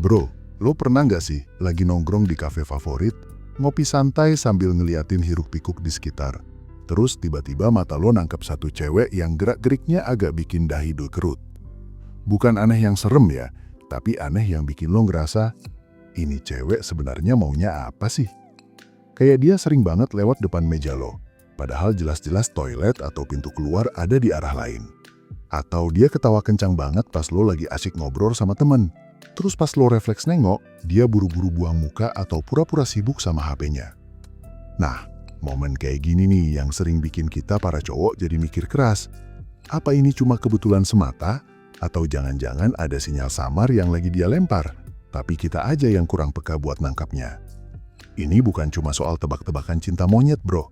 Bro, lo pernah nggak sih lagi nongkrong di kafe favorit, ngopi santai sambil ngeliatin hiruk-pikuk di sekitar? Terus tiba-tiba mata lo nangkep satu cewek yang gerak-geriknya agak bikin dahi lo kerut. Bukan aneh yang serem ya, tapi aneh yang bikin lo ngerasa, ini cewek sebenarnya maunya apa sih? Kayak dia sering banget lewat depan meja lo, padahal jelas-jelas toilet atau pintu keluar ada di arah lain. Atau dia ketawa kencang banget pas lo lagi asik ngobrol sama temen. Terus pas lo refleks nengok, dia buru-buru buang muka atau pura-pura sibuk sama HP-nya. Nah, momen kayak gini nih yang sering bikin kita para cowok jadi mikir keras. Apa ini cuma kebetulan semata? Atau jangan-jangan ada sinyal samar yang lagi dia lempar, tapi kita aja yang kurang peka buat nangkapnya. Ini bukan cuma soal tebak-tebakan cinta monyet, bro.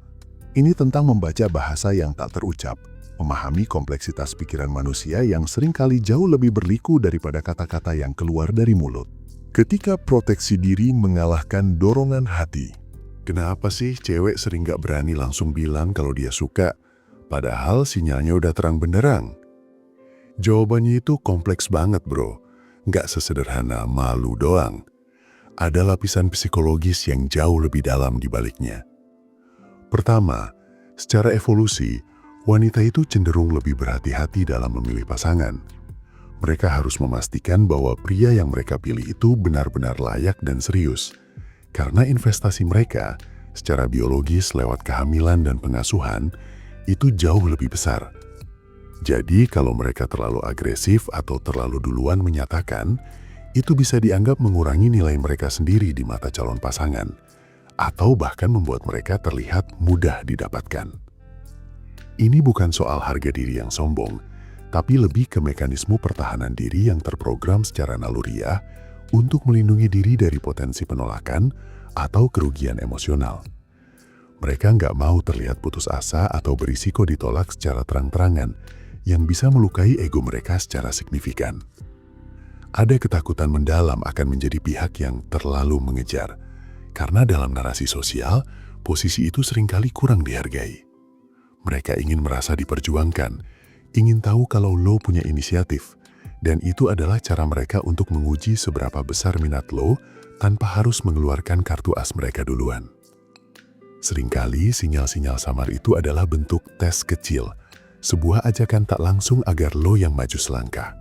Ini tentang membaca bahasa yang tak terucap, memahami kompleksitas pikiran manusia yang seringkali jauh lebih berliku daripada kata-kata yang keluar dari mulut. Ketika proteksi diri mengalahkan dorongan hati. Kenapa sih cewek sering gak berani langsung bilang kalau dia suka, padahal sinyalnya udah terang benderang? Jawabannya itu kompleks banget, bro. Nggak sesederhana malu doang. Ada lapisan psikologis yang jauh lebih dalam di baliknya. Pertama, secara evolusi, wanita itu cenderung lebih berhati-hati dalam memilih pasangan. Mereka harus memastikan bahwa pria yang mereka pilih itu benar-benar layak dan serius. Karena investasi mereka, secara biologis lewat kehamilan dan pengasuhan, itu jauh lebih besar. Jadi kalau mereka terlalu agresif atau terlalu duluan menyatakan, itu bisa dianggap mengurangi nilai mereka sendiri di mata calon pasangan, atau bahkan membuat mereka terlihat mudah didapatkan. Ini bukan soal harga diri yang sombong, tapi lebih ke mekanisme pertahanan diri yang terprogram secara naluriah untuk melindungi diri dari potensi penolakan atau kerugian emosional. Mereka nggak mau terlihat putus asa atau berisiko ditolak secara terang-terangan, yang bisa melukai ego mereka secara signifikan. Ada ketakutan mendalam akan menjadi pihak yang terlalu mengejar, karena dalam narasi sosial, posisi itu seringkali kurang dihargai. Mereka ingin merasa diperjuangkan, ingin tahu kalau lo punya inisiatif, dan itu adalah cara mereka untuk menguji seberapa besar minat lo tanpa harus mengeluarkan kartu as mereka duluan. Seringkali sinyal-sinyal samar itu adalah bentuk tes kecil, sebuah ajakan tak langsung agar lo yang maju selangkah.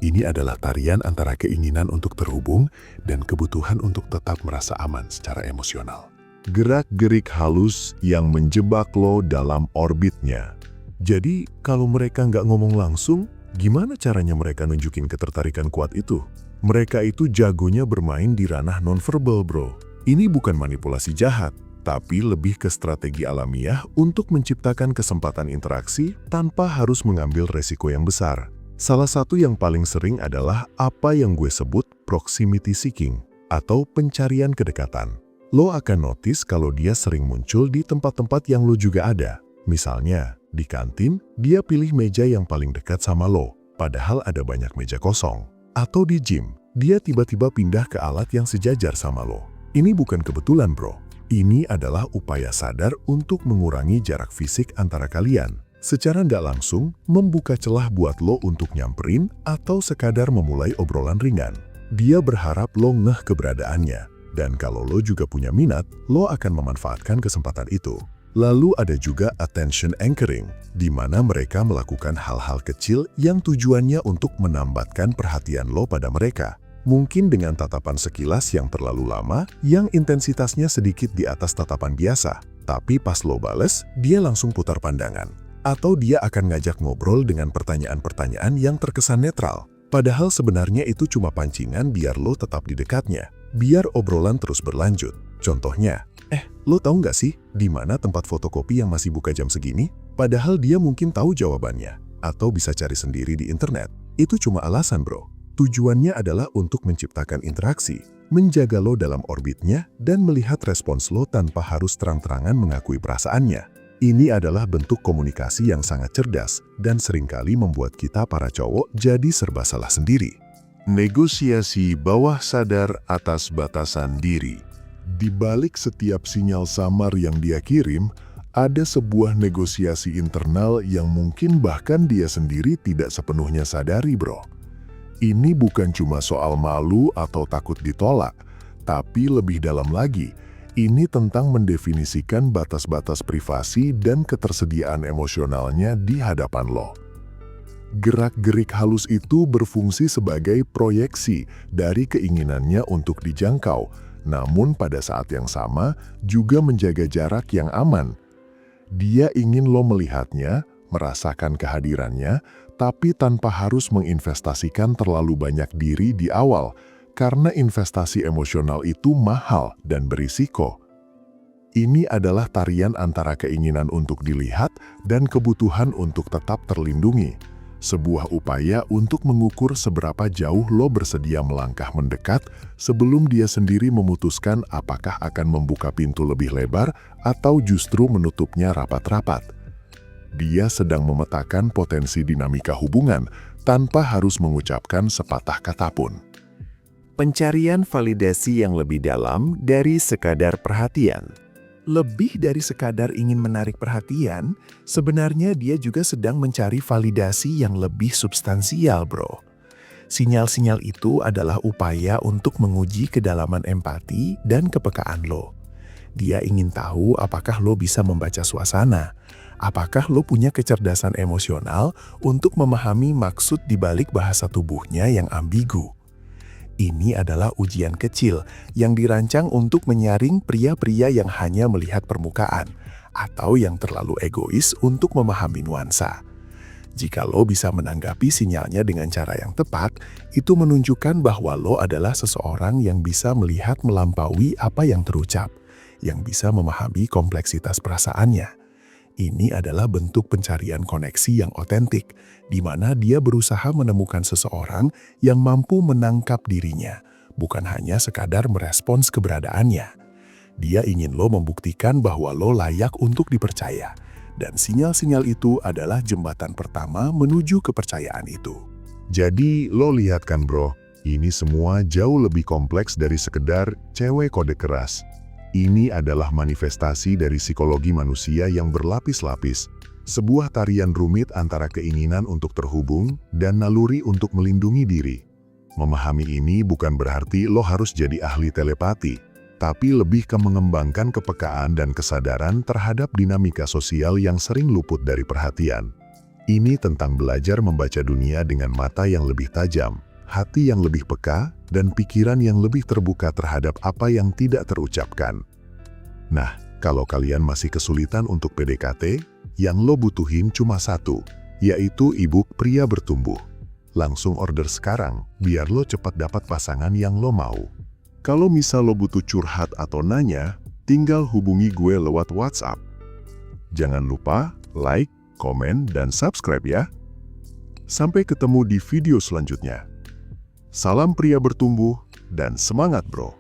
Ini adalah tarian antara keinginan untuk terhubung dan kebutuhan untuk tetap merasa aman secara emosional. Gerak-gerik halus yang menjebak lo dalam orbitnya. Jadi, kalau mereka nggak ngomong langsung, gimana caranya mereka nunjukin ketertarikan kuat itu? Mereka itu jagonya bermain di ranah nonverbal, bro. Ini bukan manipulasi jahat, tapi lebih ke strategi alamiah untuk menciptakan kesempatan interaksi tanpa harus mengambil resiko yang besar. Salah satu yang paling sering adalah apa yang gue sebut proximity seeking atau pencarian kedekatan. Lo akan notice kalau dia sering muncul di tempat-tempat yang lo juga ada. Misalnya, di kantin, dia pilih meja yang paling dekat sama lo, padahal ada banyak meja kosong. Atau di gym, dia tiba-tiba pindah ke alat yang sejajar sama lo. Ini bukan kebetulan, bro. Ini adalah upaya sadar untuk mengurangi jarak fisik antara kalian. Secara nggak langsung, membuka celah buat lo untuk nyamperin atau sekadar memulai obrolan ringan. Dia berharap lo ngeh keberadaannya. Dan kalau lo juga punya minat, lo akan memanfaatkan kesempatan itu. Lalu ada juga attention anchoring, di mana mereka melakukan hal-hal kecil yang tujuannya untuk menambatkan perhatian lo pada mereka. Mungkin dengan tatapan sekilas yang terlalu lama, yang intensitasnya sedikit di atas tatapan biasa. Tapi pas lo bales, dia langsung putar pandangan. Atau dia akan ngajak ngobrol dengan pertanyaan-pertanyaan yang terkesan netral. Padahal sebenarnya itu cuma pancingan biar lo tetap di dekatnya. Biar obrolan terus berlanjut. Contohnya, lo tahu nggak sih di mana tempat fotokopi yang masih buka jam segini? Padahal dia mungkin tahu jawabannya. Atau bisa cari sendiri di internet. Itu cuma alasan, bro. Tujuannya adalah untuk menciptakan interaksi, menjaga lo dalam orbitnya, dan melihat respons lo tanpa harus terang-terangan mengakui perasaannya. Ini adalah bentuk komunikasi yang sangat cerdas dan seringkali membuat kita para cowok jadi serba salah sendiri. Negosiasi bawah sadar atas batasan diri. Di balik setiap sinyal samar yang dia kirim, ada sebuah negosiasi internal yang mungkin bahkan dia sendiri tidak sepenuhnya sadari, bro. Ini bukan cuma soal malu atau takut ditolak, tapi lebih dalam lagi, ini tentang mendefinisikan batas-batas privasi dan ketersediaan emosionalnya di hadapan lo. Gerak-gerik halus itu berfungsi sebagai proyeksi dari keinginannya untuk dijangkau, namun pada saat yang sama juga menjaga jarak yang aman. Dia ingin lo melihatnya, merasakan kehadirannya, tapi tanpa harus menginvestasikan terlalu banyak diri di awal, karena investasi emosional itu mahal dan berisiko. Ini adalah tarian antara keinginan untuk dilihat dan kebutuhan untuk tetap terlindungi. Sebuah upaya untuk mengukur seberapa jauh lo bersedia melangkah mendekat sebelum dia sendiri memutuskan apakah akan membuka pintu lebih lebar atau justru menutupnya rapat-rapat. Dia sedang memetakan potensi dinamika hubungan tanpa harus mengucapkan sepatah kata pun. Pencarian validasi yang lebih dalam dari sekadar perhatian. Lebih dari sekadar ingin menarik perhatian, sebenarnya dia juga sedang mencari validasi yang lebih substansial, bro. Sinyal-sinyal itu adalah upaya untuk menguji kedalaman empati dan kepekaan lo. Dia ingin tahu apakah lo bisa membaca suasana, apakah lo punya kecerdasan emosional untuk memahami maksud di balik bahasa tubuhnya yang ambigu. Ini adalah ujian kecil yang dirancang untuk menyaring pria-pria yang hanya melihat permukaan atau yang terlalu egois untuk memahami nuansa. Jika lo bisa menanggapi sinyalnya dengan cara yang tepat, itu menunjukkan bahwa lo adalah seseorang yang bisa melihat melampaui apa yang terucap, yang bisa memahami kompleksitas perasaannya. Ini adalah bentuk pencarian koneksi yang otentik, di mana dia berusaha menemukan seseorang yang mampu menangkap dirinya, bukan hanya sekadar merespons keberadaannya. Dia ingin lo membuktikan bahwa lo layak untuk dipercaya, dan sinyal-sinyal itu adalah jembatan pertama menuju kepercayaan itu. Jadi lo lihat kan bro, ini semua jauh lebih kompleks dari sekedar cewek kode keras. Ini adalah manifestasi dari psikologi manusia yang berlapis-lapis, sebuah tarian rumit antara keinginan untuk terhubung dan naluri untuk melindungi diri. Memahami ini bukan berarti lo harus jadi ahli telepati, tapi lebih ke mengembangkan kepekaan dan kesadaran terhadap dinamika sosial yang sering luput dari perhatian. Ini tentang belajar membaca dunia dengan mata yang lebih tajam, hati yang lebih peka, dan pikiran yang lebih terbuka terhadap apa yang tidak terucapkan. Nah, kalau kalian masih kesulitan untuk PDKT, yang lo butuhin cuma satu, yaitu e-book Pria Bertumbuh. Langsung order sekarang, biar lo cepat dapat pasangan yang lo mau. Kalau misal lo butuh curhat atau nanya, tinggal hubungi gue lewat WhatsApp. Jangan lupa like, komen, dan subscribe ya. Sampai ketemu di video selanjutnya. Salam pria bertumbuh dan semangat bro.